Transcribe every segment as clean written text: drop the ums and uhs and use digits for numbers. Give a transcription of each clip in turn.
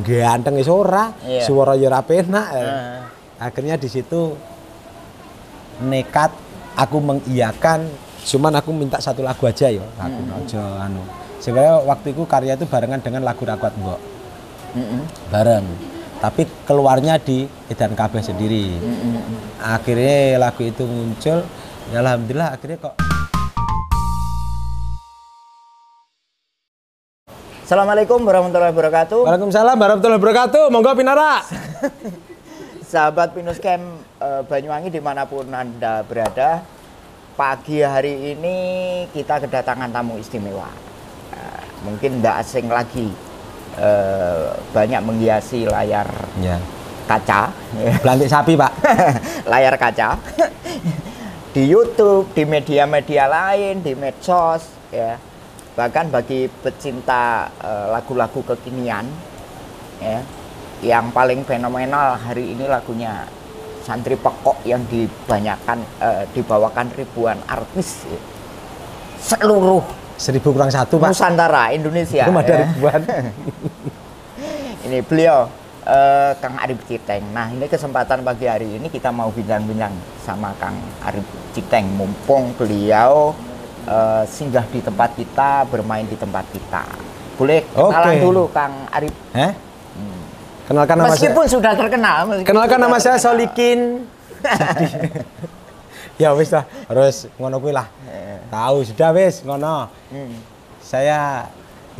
Ganteng wis ora, suara ya ora penak. Akhirnya di situ nekat aku mengiyakan, cuman aku minta satu lagu aja ya. Aku aja anu. Sebenarnya waktu itu karya itu barengan dengan lagu Rakwat Mbok. Bareng. Tapi keluarnya di Edan Kabeh sendiri. Akhirnya lagu itu muncul, ya alhamdulillah akhirnya kok. Assalamualaikum warahmatullahi wabarakatuh. Waalaikumsalam warahmatullahi wabarakatuh. Monggo Pinara. Sahabat Pinus Camp Banyuwangi dimanapun Anda berada, pagi hari ini kita kedatangan tamu istimewa. Mungkin tidak asing lagi, banyak menghiasi layar kaca. Belantik sapi Pak. Layar kaca. Di YouTube, di media-media lain, di medsos, ya. Bahkan bagi pecinta lagu-lagu kekinian, ya, yang paling fenomenal hari ini lagunya Santri Pekok yang dibawakan ribuan artis, ya. Seluruh 1000 kurang 1 Pak. Nusantara, Indonesia. Belum ada ribuan. Ini beliau Kang Arif Citeng. Nah, ini kesempatan pagi hari ini kita mau bincang-bincang sama Kang Arif Citeng, mumpung beliau singgah di tempat kita, bermain di tempat kita. Boleh kenalan dulu Kang Arif? Kenalkan nama meskipun sudah terkenal. Kenalkan nama saya Solikin. Ya wis lah, harus ngono kuwi lah. Tahu sudah wis ngono. Saya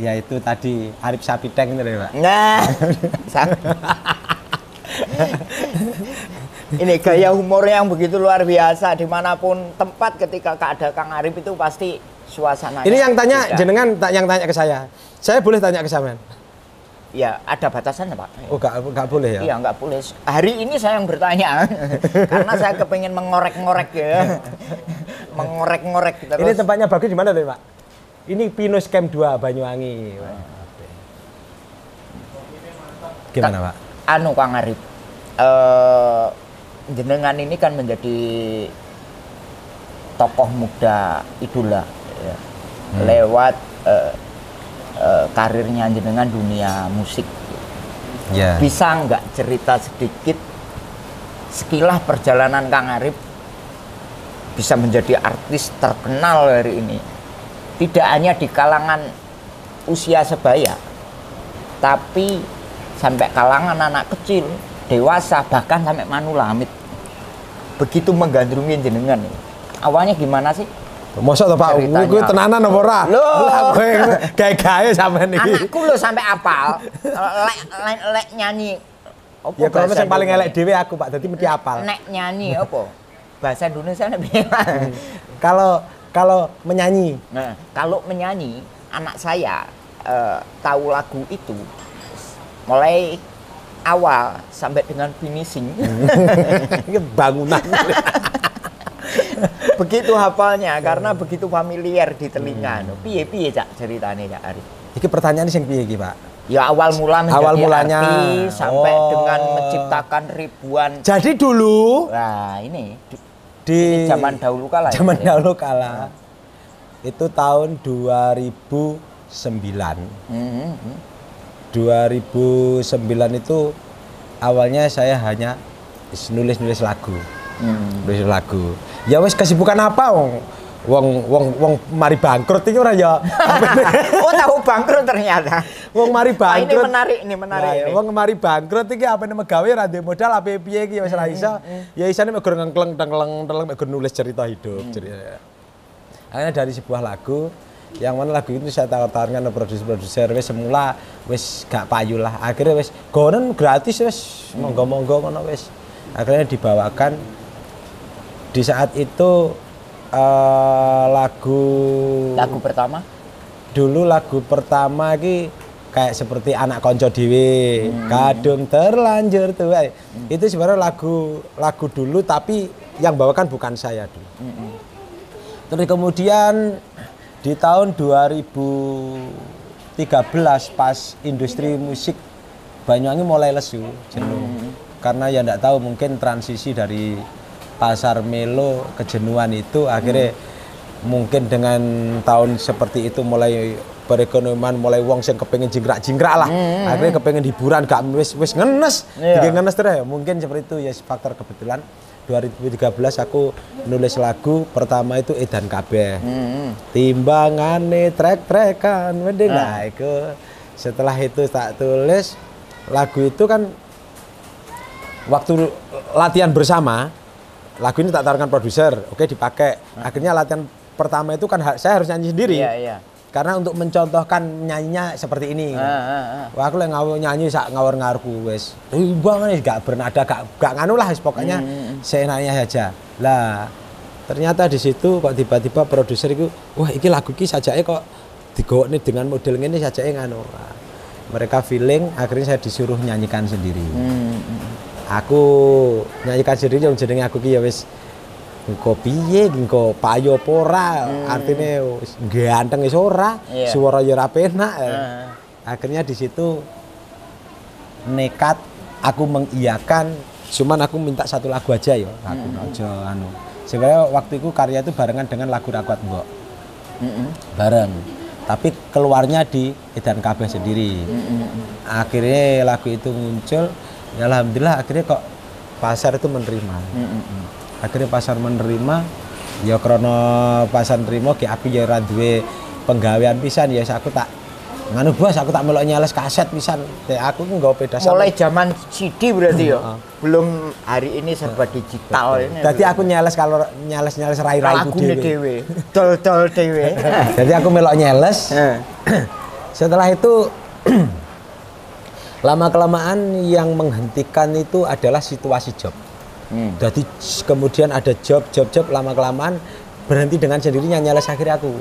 ya itu tadi Arif Sapiteng itu Pak. Nah. Ini gaya humor yang begitu luar biasa, dimanapun tempat ketika ada Kang Arif itu pasti suasananya. Ini yang tanya beda. Jenengan yang tanya ke saya boleh tanya ke sampean? Ya ada batasannya Pak. Oh nggak boleh ya? Iya nggak boleh. Hari ini saya yang bertanya karena saya kepingin mengorek-ngorek ya, mengorek-ngorek. Terus. Ini tempatnya bagus di mana deh Pak? Ini Pinus Camp 2 Banyuwangi. Gimana Pak? Anu Kang Arif. Jenengan ini kan menjadi tokoh muda idola ya. Lewat karirnya jenengan dunia musik. Bisa nggak cerita sedikit sekilas perjalanan Kang Arif bisa menjadi artis terkenal hari ini, tidak hanya di kalangan usia sebaya, tapi sampai kalangan anak kecil, dewasa, bahkan sampai Manulamit begitu menggandrungi jenengan. Awalnya gimana sih? Mosok to Pak, kuwi tenanan apa ora? Lho, gawe-gawe sampean iki. Anakku lho sampai apal. Lek nyanyi. Apa ya kalau yang paling elek dhewe aku Pak, dadi mesti apal. Nek nyanyi apa? Bahasa Indonesia nek piye? Kalau menyanyi. Nah, kalau menyanyi, anak saya tahu lagu itu mulai awal sampai dengan finishing. Bangunan. Begitu hafalnya karena begitu familiar di telinga. Piye Cak ceritane Cak Arif? Iki pertanyaan sing piye iki Pak? Ya awal mulanya artis, sampai dengan menciptakan ribuan. Jadi dulu. Nah ini di zaman dahulu kala. Zaman dahulu kala. Itu tahun 2009. 2009 itu awalnya saya hanya nulis lagu. Nulis lagu. Ya wis kesibukan apa wong mari bangkrut iki ora ya. Oh tahu bangkrut ternyata. Wong mari bangkrut. Ini menarik. Wong mari bangkrut iki apane megawe ora ndek modal ape piye iki wis ora iso. Ya isane mek gur ngkleng mek gur nulis cerita hidup. Akhirnya dari sebuah lagu yang mana lagu itu saya tawarkan ke produser wis semula wis gak payu lah, akhirnya wis gonen gratis wis monggo ngono wis akhirnya dibawakan di saat itu lagu pertama dulu lagu pertama iki kayak seperti Anak Konco Dhewe, Kadung Terlanjur tuh itu sebenarnya lagu dulu tapi yang bawakan bukan saya dulu. Terus kemudian di tahun 2013 pas industri musik Banyuwangi mulai lesu jenuh. Karena ya enggak tahu mungkin transisi dari pasar melo kejenuhan itu akhirnya mungkin dengan tahun seperti itu mulai perekonomian mulai wong sing kepengin jingkrak-jingkrak lah. Akhirnya kepengin hiburan gak wis ngenes. Bikin ngenes terus ya. Mungkin seperti itu ya faktor kebetulan. 2013 aku nulis lagu pertama itu Edan Kabeh. Timbangane trek-trekan mending lah iku. Setelah itu tak tulis lagu itu kan waktu latihan bersama. Lagu ini tak tawarkan produser, oke dipakai. Akhirnya latihan pertama itu kan saya harus nyanyi sendiri. Karena untuk mencontohkan nyanyinya seperti ini. Wah, aku lagi nyanyi sak ngawur-ngawurku wis. Timbang gak bernada, gak nganu lah pokoknya seenaknya saja. Lah, ternyata di situ kok tiba-tiba produser itu, wah iki lagu iki sajake kok digawakne dengan model ngene sajake nganu. Nah, mereka feeling, akhirnya saya disuruh nyanyikan sendiri. Aku nyanyikan sendiri yang jenenge aku ki ya wis engko piye engko payo pora artinya ganteng wis ora suara ya ora penak. Akhirnya di situ nekat aku mengiyakan, cuman aku minta satu lagu aja ya lagu aja anu. Sebenarnya waktu itu karya itu barengan dengan lagu Rakwat Mbok. Bareng. Tapi keluarnya di Edan Kabeh sendiri. Akhirnya lagu itu muncul, ya alhamdulillah akhirnya kok pasar itu menerima. Akhirnya pasar menerima, ya krono pasar nerima ki aku ya ora duwe penggawean pisan ya aku tak nganu bos aku tak melok nyales kaset pisan. Aku nggawa peda mulai zaman CD berarti ya. Belum hari ini serba digital ini. Jadi aku nyales kalau nyales rai-rai dhewe. Dol-dol dhewe. Jadi aku melok nyales. Setelah itu lama-kelamaan yang menghentikan itu adalah situasi job. Jadi kemudian ada job lama-kelamaan berhenti dengan sendirinya nyales akhirnya aku.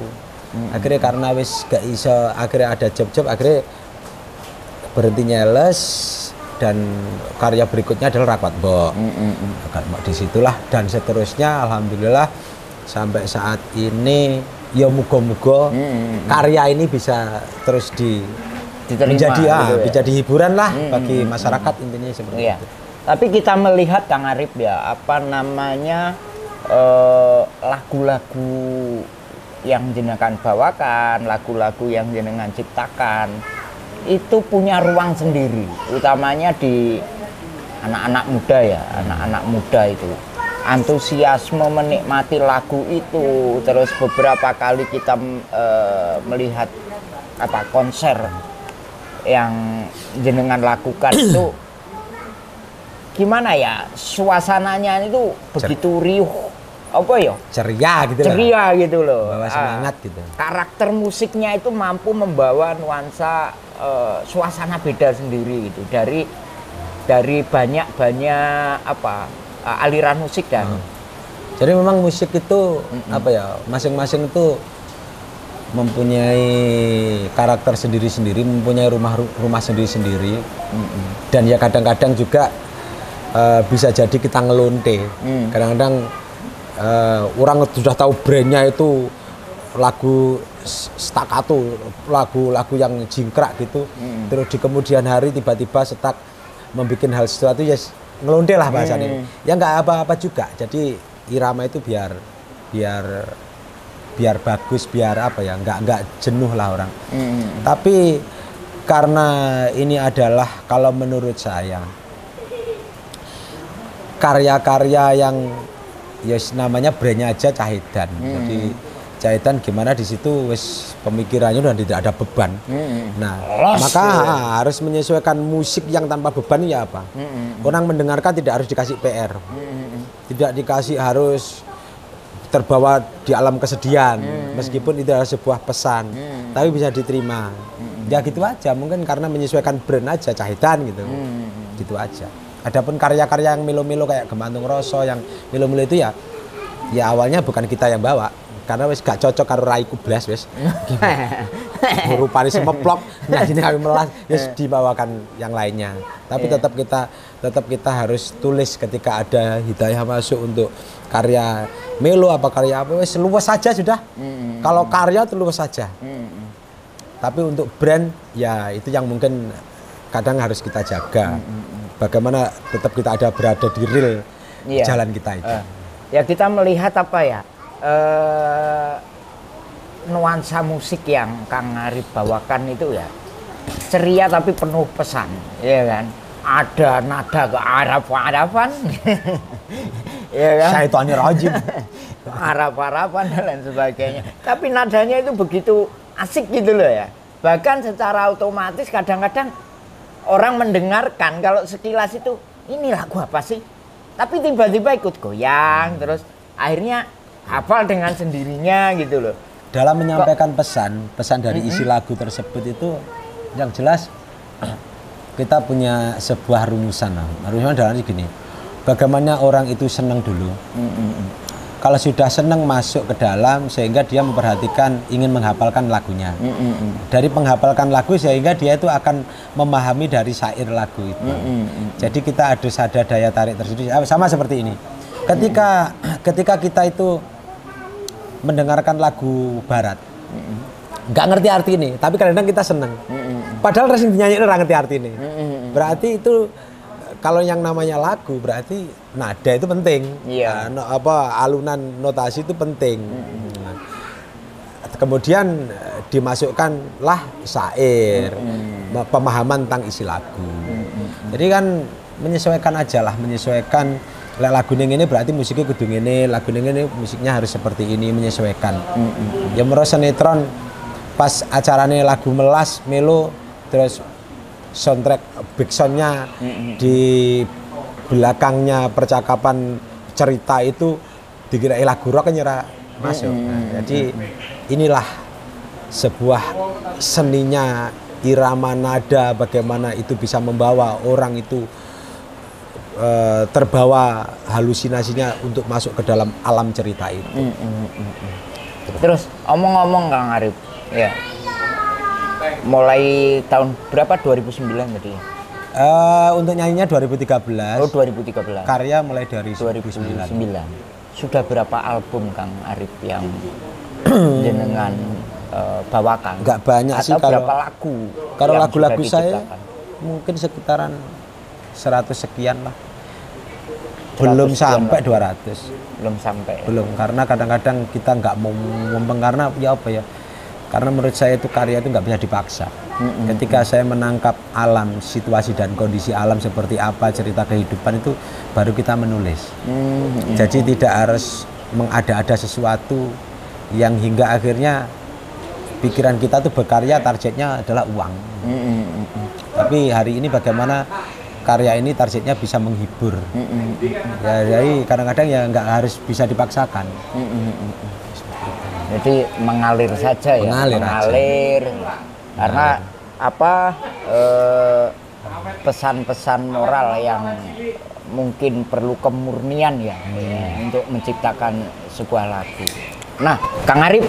Akhirnya karena wis gak iso akhirnya ada job akhirnya berhenti nyales dan karya berikutnya adalah Rakwat Mbok. Disitulah dan seterusnya alhamdulillah sampai saat ini ya muga-muga karya ini bisa terus diterima, menjadi gitu ya. Menjadi hiburan lah bagi masyarakat intinya seperti itu. Tapi kita melihat Kang Arif ya, apa namanya lagu-lagu yang jenengan bawakan, lagu-lagu yang jenengan ciptakan itu punya ruang sendiri, utamanya di anak-anak muda ya, anak-anak muda itu antusiasme menikmati lagu itu. Terus beberapa kali kita melihat apa konser yang jenengan lakukan itu gimana ya, suasananya itu begitu riuh, apa ya, ceria gitu loh, bawa semangat gitu. Karakter musiknya itu mampu membawa nuansa suasana beda sendiri gitu dari banyak apa aliran musik dan jadi memang musik itu apa ya, masing-masing itu mempunyai karakter sendiri-sendiri, mempunyai rumah sendiri-sendiri. Dan ya kadang-kadang juga bisa jadi kita ngelonte. Kadang-kadang orang sudah tahu brandnya itu lagu staccato, lagu-lagu yang jingkrak gitu. Terus di kemudian hari tiba-tiba setak membuat hal sesuatu ya ngelonte lah bahasanya. Ya nggak apa-apa juga. Jadi irama itu biar bagus, biar apa ya, nggak jenuh lah orang. Tapi karena ini adalah kalau menurut saya karya-karya yang ya namanya brandnya aja Cahidan. Jadi Cahidan gimana di situ wis pemikirannya udah tidak ada beban. Nah, maka harus menyesuaikan musik yang tanpa beban ya apa? Orang mendengarkan tidak harus dikasih PR. Tidak dikasih harus terbawa di alam kesedihan, meskipun itu adalah sebuah pesan, tapi bisa diterima. Ya gitu aja, mungkin karena menyesuaikan brand aja Cahidan gitu. Gitu aja. Adapun karya-karya yang melo-melo kayak Gemantung Rasa yang melo-melo itu ya awalnya bukan kita yang bawa, karena wis gak cocok karo raiku blas wis. Rupane semeplok, nyanyine kami melas, wis dibawakan yang lainnya. Tapi tetap kita harus tulis ketika ada hidayah masuk untuk karya melo apa karya apa wis luwes saja sudah. Kalau karya itu luwes saja. Tapi untuk brand ya itu yang mungkin kadang harus kita jaga. Bagaimana tetap kita berada di real jalan kita itu. Ya kita melihat apa ya, nuansa musik yang Kang Arif bawakan itu ya ceria tapi penuh pesan, ya kan? Ada nada kearaf-arafan, ya kan? Syaitonir rajim. Araf-arafan dan lain sebagainya. Tapi nadanya itu begitu asik gitu loh ya. Bahkan secara otomatis kadang-kadang orang mendengarkan kalau sekilas itu ini lagu apa sih? Tapi tiba-tiba ikut goyang, terus akhirnya hafal dengan sendirinya gitu loh. Dalam menyampaikan pesan dari isi lagu tersebut itu yang jelas kita punya sebuah rumusan. Rumusan dalamnya gini, bagaimana orang itu senang dulu. Kalau sudah senang masuk ke dalam sehingga dia memperhatikan ingin menghafalkan lagunya. Dari menghafalkan lagu sehingga dia itu akan memahami dari syair lagu itu. Jadi kita ada daya tarik tersendiri. Sama seperti ini. Ketika kita itu mendengarkan lagu barat, nggak ngerti arti ini, tapi kadang-kadang kita seneng. Padahal resing dinyanyi orang ngerti arti ini. Berarti itu kalau yang namanya lagu berarti nada itu penting. Alunan notasi itu penting. Kemudian dimasukkanlah syair, pemahaman tentang isi lagu. Jadi kan menyesuaikan aja lah, menyesuaikan. Lagu ini berarti musiknya kudu ini, lagu ini musiknya harus seperti ini, menyesuaikan. Ya menurut sinetron pas acaranya lagu melas melo terus soundtrack big soundnya di belakangnya percakapan cerita itu dikira lagu rock nyerah masuk. Jadi inilah sebuah seninya, irama nada, bagaimana itu bisa membawa orang itu terbawa halusinasinya untuk masuk ke dalam alam cerita itu. Terus omong-omong Kang Arif, ya mulai tahun berapa? 2009 tadi ya? Untuk nyanyinya 2013. Oh 2013. Karya mulai dari 2009. Sudah berapa album Kang Arif yang jenengan bawakan? Enggak banyak sih. Atau berapa lagu? Kalau lagu-lagu saya mungkin sekitaran 100 sekian lah. Belum sampai 200. Belum sampai. Belum, karena kadang-kadang kita nggak mau karena ya apa ya? Karena menurut saya itu karya itu nggak bisa dipaksa. Ketika saya menangkap alam, situasi dan kondisi alam seperti apa, cerita kehidupan itu baru kita menulis. Jadi tidak harus mengada-ada sesuatu yang hingga akhirnya pikiran kita tuh berkarya targetnya adalah uang. Tapi hari ini bagaimana karya ini targetnya bisa menghibur. Ya, jadi kadang-kadang ya nggak harus bisa dipaksakan. Jadi mengalir saja ya. Mengalir. Karena apa pesan-pesan moral yang mungkin perlu kemurnian ya, untuk menciptakan sebuah lagu. Nah, Kang Arif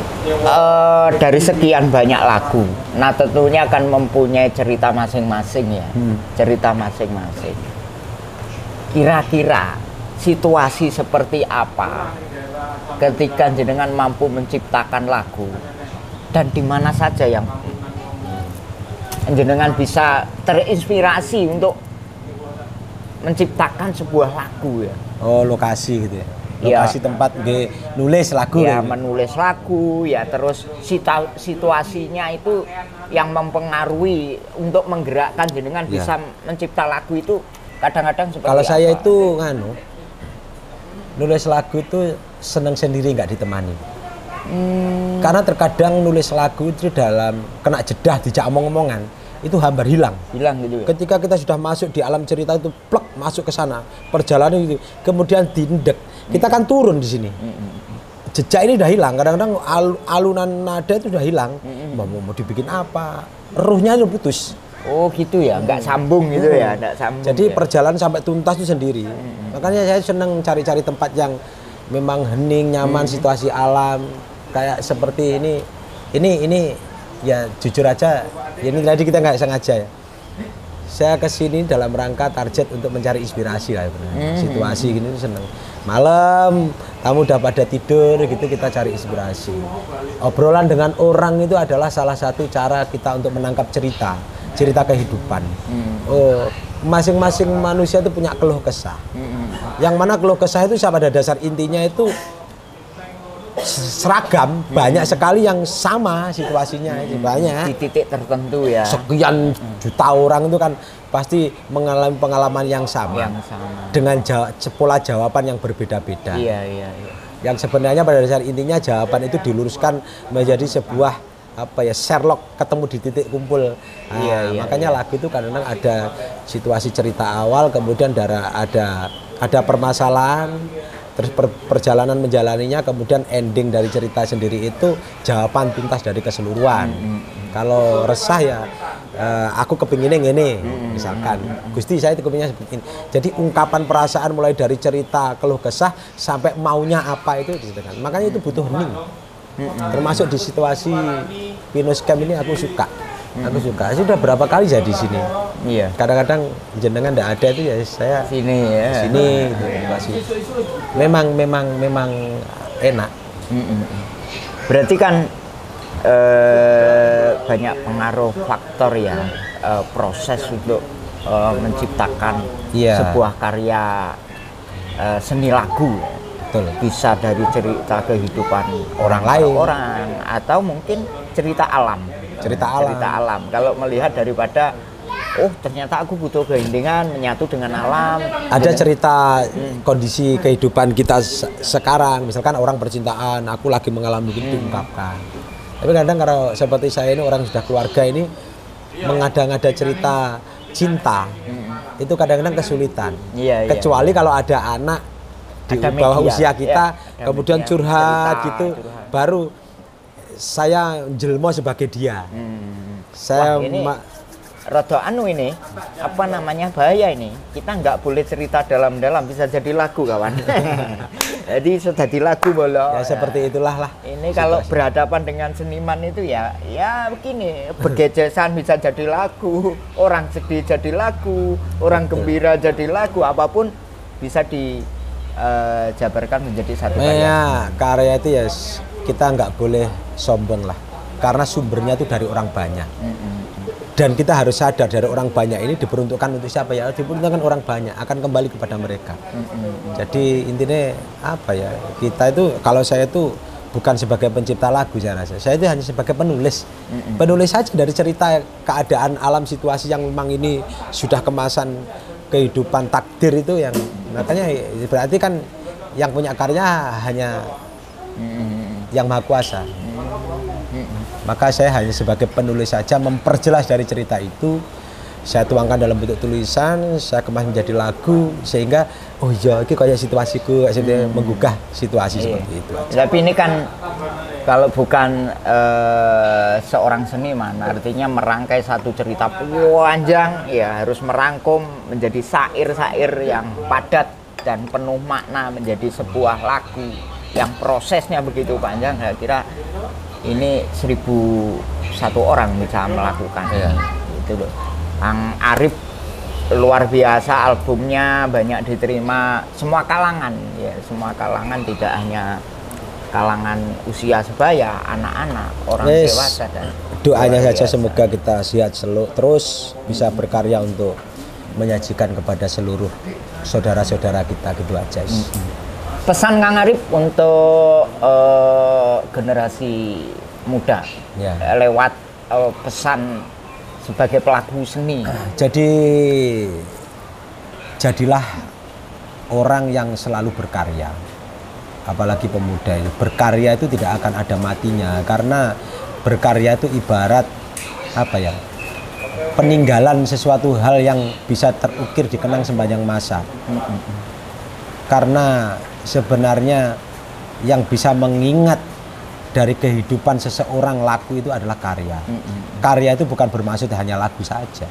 dari sekian banyak lagu, nah tentunya akan mempunyai cerita masing-masing ya, cerita masing-masing. Kira-kira situasi seperti apa ketika jenengan mampu menciptakan lagu dan di mana saja yang jenengan bisa terinspirasi untuk menciptakan sebuah lagu ya? Oh, lokasi gitu ya. Lokasi tempat nulis lagu ya, menulis lagu ya, terus situasinya itu yang mempengaruhi untuk menggerakkan jenengan bisa mencipta lagu itu kadang-kadang seperti kalau apa? Saya itu nulis lagu itu seneng sendiri, nggak ditemani. Karena terkadang nulis lagu itu dalam kena jedah dijak omong-omongan itu hambar hilang gitu ya? Ketika kita sudah masuk di alam cerita itu plek masuk ke sana perjalanan itu kemudian dindek kita kan turun di sini. Jejak ini udah hilang, kadang-kadang alunan nada itu udah hilang. Mau dibikin apa? Ruhnya itu putus. Oh gitu ya, nggak sambung gitu ya, nggak sambung. Jadi ya? Perjalanan sampai tuntas itu sendiri. Makanya saya seneng cari-cari tempat yang memang hening, nyaman, situasi alam kayak seperti ini. Ini ya jujur aja, ini tadi kita nggak sengaja ya. Saya kesini dalam rangka target untuk mencari inspirasi lah. Situasi gini seneng. Malam kamu udah pada tidur gitu, kita cari inspirasi. Obrolan dengan orang itu adalah salah satu cara kita untuk menangkap cerita kehidupan. Masing-masing manusia itu punya keluh kesah. Yang mana keluh kesah itu pada dasar intinya itu seragam, banyak sekali yang sama situasinya, banyak. Di titik tertentu ya. Sekian juta orang itu kan pasti mengalami pengalaman yang sama. Dengan pola jawaban yang berbeda-beda. Iya. Yang sebenarnya pada dasar intinya jawaban itu diluruskan menjadi sebuah Sherlock ketemu di titik kumpul. Makanya lagu itu kadang-kadang ada situasi cerita awal, kemudian ada permasalahan, terus perjalanan menjalaninya, kemudian ending dari cerita sendiri itu jawaban tuntas dari keseluruhan. Kalau resah ya aku kepinginnya ngene, misalkan Gusti saya itu kepinginnya seperti ini. Jadi ungkapan perasaan mulai dari cerita keluh kesah sampai maunya apa itu disebutkan. Makanya itu butuh hening. Termasuk di situasi Pinus Camp ini aku suka. Sudah berapa kali saya di sini. Iya. Kadang-kadang jenengan enggak ada itu ya saya sini ya. Sini gitu. Memang enak. Berarti kan banyak pengaruh faktor ya, proses untuk menciptakan sebuah karya seni lagu. Betul. Bisa dari cerita kehidupan orang atau mungkin cerita alam. Cerita alam. Kalau melihat daripada ternyata aku butuh keheningan menyatu dengan alam. Ada cerita kondisi kehidupan kita sekarang, misalkan orang percintaan, aku lagi mengalami itu diungkapkan. Tapi kadang kalau seperti saya ini orang sudah keluarga ini mengada-ngada cerita cinta, itu kadang-kadang kesulitan. Kecuali kalau ada anak di bawah usia kita, kemudian curhat gitu, baru saya jelmo sebagai dia. Saya rada ini apa namanya bahaya ini, kita nggak boleh cerita dalam-dalam, bisa jadi lagu kawan. Jadi sudah jadi lagu bolo. Ya seperti itulah lah. Ini kalau berhadapan dengan seniman itu ya begini, bergejesan bisa jadi lagu, orang sedih jadi lagu, orang gembira jadi lagu, apapun bisa dijabarkan menjadi satu karya. Karya itu ya kita nggak boleh sombong lah, karena sumbernya itu dari orang banyak. Dan kita harus sadar dari orang banyak ini diperuntukkan untuk siapa ya? Diperuntukkan orang banyak, akan kembali kepada mereka. Jadi intinya kita itu, kalau saya itu bukan sebagai pencipta lagu saya rasa. Saya itu hanya sebagai penulis. Penulis saja dari cerita keadaan alam situasi yang memang ini sudah kemasan kehidupan takdir itu yang makanya berarti kan yang punya karya hanya yang Maha Kuasa. Maka saya hanya sebagai penulis saja memperjelas dari cerita itu, saya tuangkan dalam bentuk tulisan, saya kemas menjadi lagu sehingga ini kayak situasiku, menggugah situasi seperti itu aja. Tapi ini kan kalau bukan seorang seniman, artinya merangkai satu cerita panjang ya harus merangkum menjadi syair-syair yang padat dan penuh makna menjadi sebuah lagu yang prosesnya begitu panjang. Saya kira ini 1.001 orang bisa melakukan itu loh. Kang Arif luar biasa, albumnya banyak diterima semua kalangan ya, semua kalangan, tidak hanya kalangan usia sebaya, anak-anak, orang dewasa dan doanya saja semoga kita sehat terus bisa berkarya untuk menyajikan kepada seluruh saudara-saudara kita gitu aja. Pesan Kang Arif untuk generasi muda lewat pesan sebagai pelaku seni. Jadi jadilah orang yang selalu berkarya, apalagi pemuda itu. Berkarya itu tidak akan ada matinya, karena berkarya itu ibarat peninggalan sesuatu hal yang bisa terukir dikenang sepanjang masa. Karena sebenarnya yang bisa mengingat dari kehidupan seseorang laku itu adalah karya. Karya itu bukan bermaksud hanya lagu saja.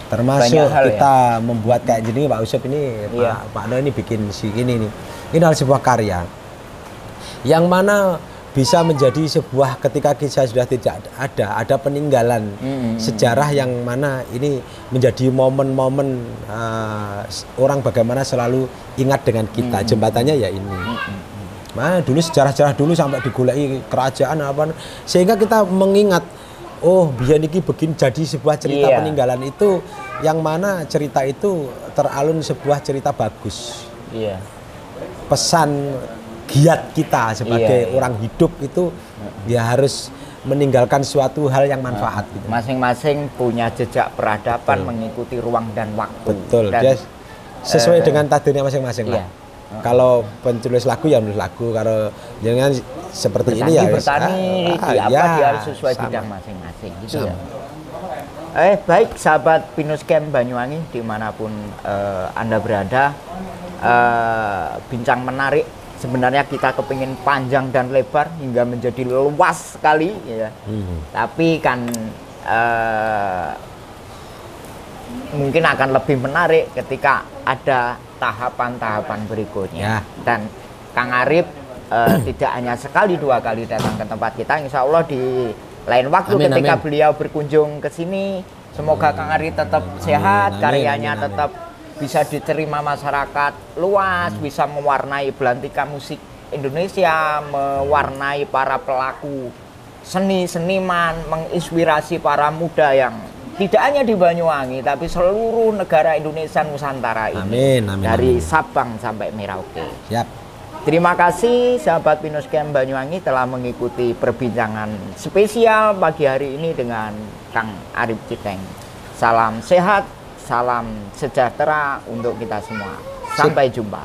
Termasuk kita membuat kayak gini, Pak Usep ini, Pak No ini bikin ini adalah sebuah karya yang mana bisa menjadi sebuah, ketika kita sudah tidak ada peninggalan sejarah yang mana ini menjadi momen-momen orang bagaimana selalu ingat dengan kita. Jembatannya ya ini. Dulu sejarah-sejarah dulu sampai digulai kerajaan sehingga kita mengingat biar niki begini, jadi sebuah cerita peninggalan itu yang mana cerita itu teralun sebuah cerita bagus. Pesan giat kita sebagai orang hidup itu dia harus meninggalkan suatu hal yang manfaat gitu. Masing-masing punya jejak peradaban mengikuti ruang dan waktu. Betul. Dan, dia sesuai dengan takdirnya masing-masing lah. Kalau penulis lagu ya menulis lagu, kalau jangan seperti bertani, ini ya bertani dia harus sesuai bidang masing-masing gitu ya. Baik sahabat Pinus Camp Banyuwangi dimanapun Anda berada, bincang menarik. Sebenarnya kita kepingin panjang dan lebar hingga menjadi luas sekali ya. Tapi kan mungkin akan lebih menarik ketika ada tahapan-tahapan berikutnya. Dan Kang Arif tidak hanya sekali 2 kali datang ke tempat kita, insya Allah di lain waktu ketika beliau berkunjung ke sini, semoga Kang Arif tetap sehat, karyanya tetap bisa diterima masyarakat luas, bisa mewarnai belantika musik Indonesia, mewarnai para pelaku seniman, menginspirasi para muda yang tidak hanya di Banyuwangi tapi seluruh negara Indonesia Nusantara ini. Dari Sabang sampai Merauke. Siap. Terima kasih sahabat Pinus Camp Banyuwangi telah mengikuti perbincangan spesial pagi hari ini dengan Kang Arif Citeng. Salam sehat, salam sejahtera untuk kita semua. Sampai jumpa.